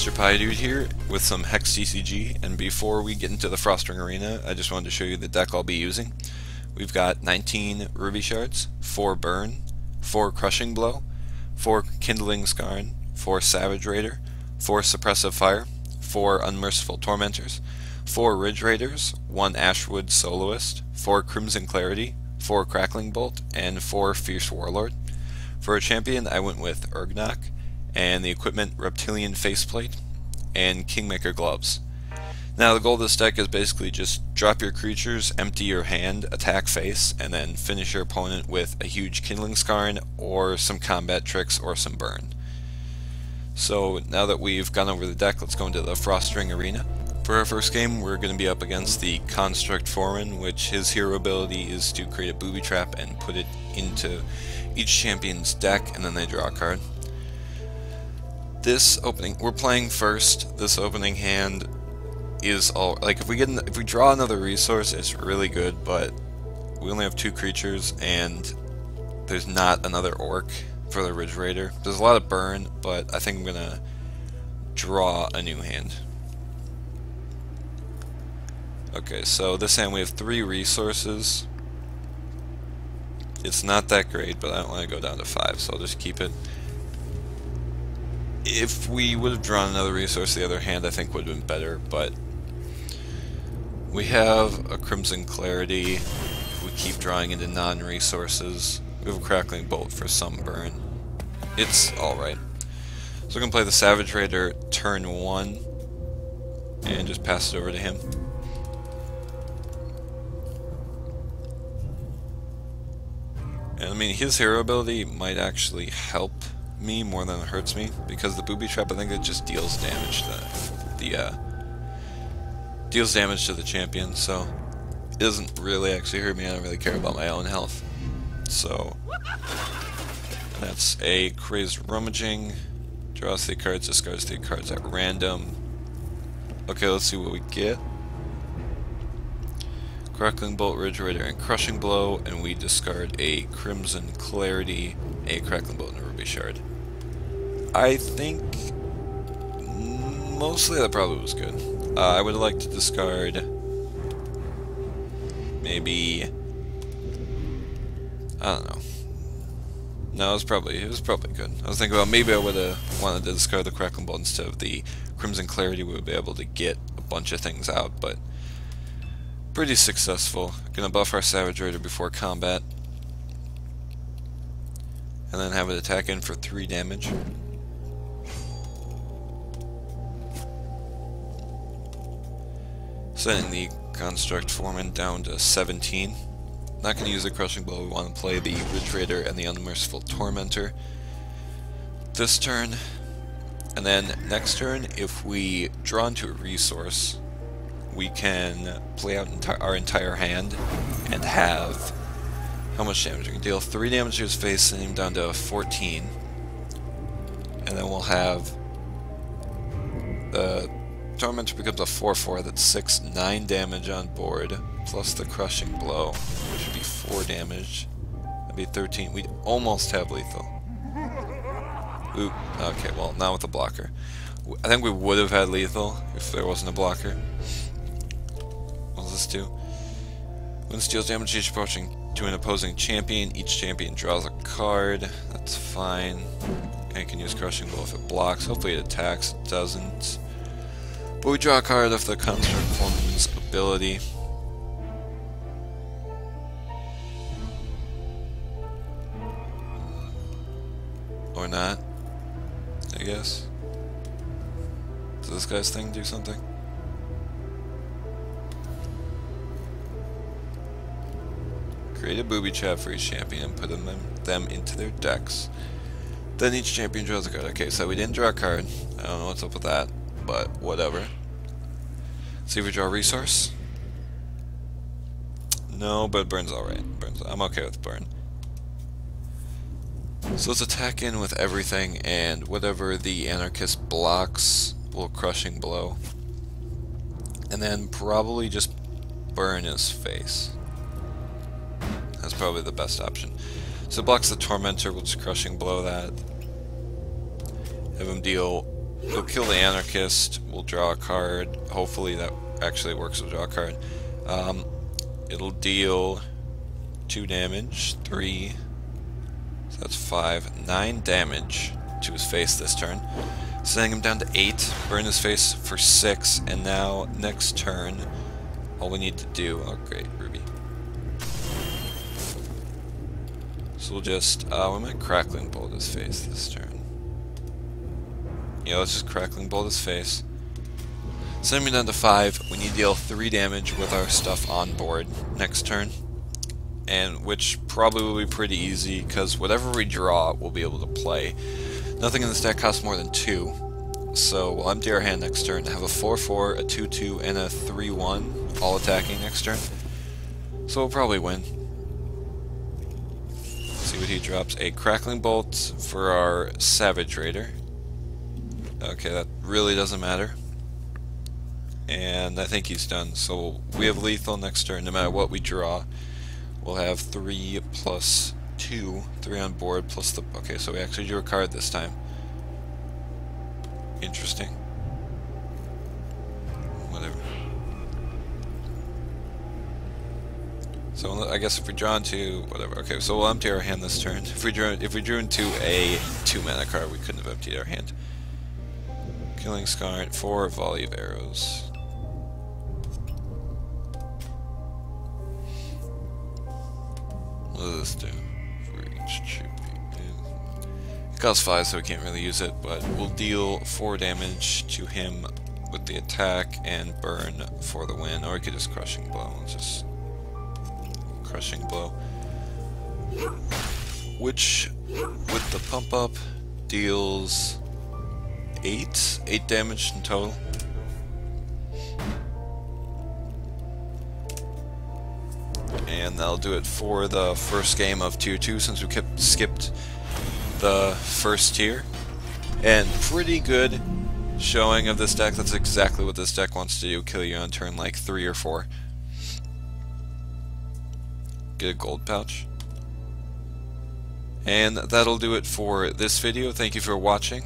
MrPidude here with some Hex TCG, and before we get into the Frostring Arena, I just wanted to show you the deck I'll be using. We've got 19 Ruby Shards, 4 Burn, 4 Crushing Blow, 4 Kindling Skarn, 4 Savage Raider, 4 Suppressive Fire, 4 Unmerciful Tormentors, 4 Ridge Raiders, 1 Ashwood Soloist, 4 Crimson Clarity, 4 Crackling Bolt, and 4 Fierce Warlord. For a champion, I went with Urgnok, and the equipment Reptilian Faceplate, and Kingmaker Gloves. Now the goal of this deck is basically just drop your creatures, empty your hand, attack face, and then finish your opponent with a huge Kindling Skarn, or some combat tricks, or some burn. So now that we've gone over the deck, let's go into the Frostring Arena. For our first game, we're going to be up against the Construct Foreman, which his hero ability is to create a booby trap and put it into each champion's deck, and then they draw a card. This opening, we're playing first. This opening hand is all like if we draw another resource, it's really good, but we only have 2 creatures and there's not another orc for the Ridge Raider. There's a lot of burn, but I think I'm gonna draw a new hand. Okay, so this hand we have 3 resources. It's not that great, but I don't want to go down to 5, so I'll just keep it. If we would have drawn another resource, the other hand I think would have been better, but we have a Crimson Clarity. We keep drawing into non-resources. We have a Crackling Bolt for some burn. It's alright. So we're going to play the Savage Raider turn 1 and just pass it over to him. And I mean, his hero ability might actually help me more than it hurts me, because the booby trap, I think it just deals damage to the champion, so it doesn't really actually hurt me. I don't really care about my own health. So that's a Crazed Rummaging, draws 3 cards, discards 3 cards at random. Okay, let's see what we get. Crackling Bolt, Ridge Raider, and Crushing Blow, and we discard a Crimson Clarity, a Crackling Bolt, and a Ruby Shard. I think mostly that probably was good. I would like to discard maybe, I don't know. No, it was probably good. I was thinking about maybe I would have wanted to discard the Crackling Bolt instead of the Crimson Clarity. We would be able to get a bunch of things out, but pretty successful. Gonna buff our Savage Raider before combat, and then have it attack in for 3 damage. Setting the Construct Foreman down to 17. Not going to use the Crushing Blow, we want to play the Ridge Raider and the Unmerciful Tormentor this turn. And then next turn, if we draw into a resource, we can play out our entire hand and have how much damage? We can deal 3 damage to his face, sending him down to 14. And then we'll have the Tormentor becomes a 4/4, that's 9 damage on board, plus the Crushing Blow, which would be 4 damage. That'd be 13. We'd almost have lethal. Oop. Okay, well, not with a blocker. I think we would have had lethal if there wasn't a blocker. What does this do? When this deals damage to an opposing champion, each champion draws a card. That's fine. And can use Crushing Blow if it blocks. Hopefully it attacks. It doesn't. But we draw a card of the Construct Foreman's ability. Or not, I guess. Does this guy's thing do something? Create a booby trap for each champion and put them into their decks. Then each champion draws a card. Okay, so we didn't draw a card. I don't know what's up with that, but whatever. See if we draw a resource. No, but burn's alright. I'm okay with burn. So let's attack in with everything, and whatever the anarchist blocks will Crushing Blow. And then probably just burn his face. That's probably the best option. So it blocks the Tormentor, we'll just Crushing Blow that. Have him deal We'll kill the anarchist, we'll draw a card, hopefully that actually works, we'll draw a card. It'll deal 2 damage, 3, so that's 5, 9 damage to his face this turn. Sending him down to 8, burn his face for 6, and now next turn, all we need to do, oh great, Ruby. So we'll just, we might crackling bolt his face this turn. Yeah, let's just crackling bolt his face. Send me down to 5. We need to deal 3 damage with our stuff on board next turn. And which probably will be pretty easy, because whatever we draw, we'll be able to play. Nothing in this deck costs more than 2. So we'll empty our hand next turn, have a 4-4, a 2-2, and a 3-1, all attacking next turn. So we'll probably win. See what he drops. A crackling bolt for our Savage Raider. Okay, that really doesn't matter. And I think he's done. So we have lethal next turn. No matter what we draw, we'll have 3 plus 2. 3 on board plus the... Okay, so we actually drew a card this time. Interesting. Whatever. So I guess if we draw into... Whatever. Okay, so we'll empty our hand this turn. If we drew into a 2-mana card, we couldn't have emptied our hand. Killing Skarn for volley of arrows. What does this do? For each chip. It costs 5, so we can't really use it, but we'll deal 4 damage to him with the attack and burn for the win. Or we could just crushing blow. Let's just crushing blow. Which, with the pump up, deals 8 damage in total. And that'll do it for the first game of Tier 2, since we skipped the first tier. And pretty good showing of this deck. That's exactly what this deck wants to do, kill you on turn like 3 or 4. Get a gold pouch. And that'll do it for this video. Thank you for watching.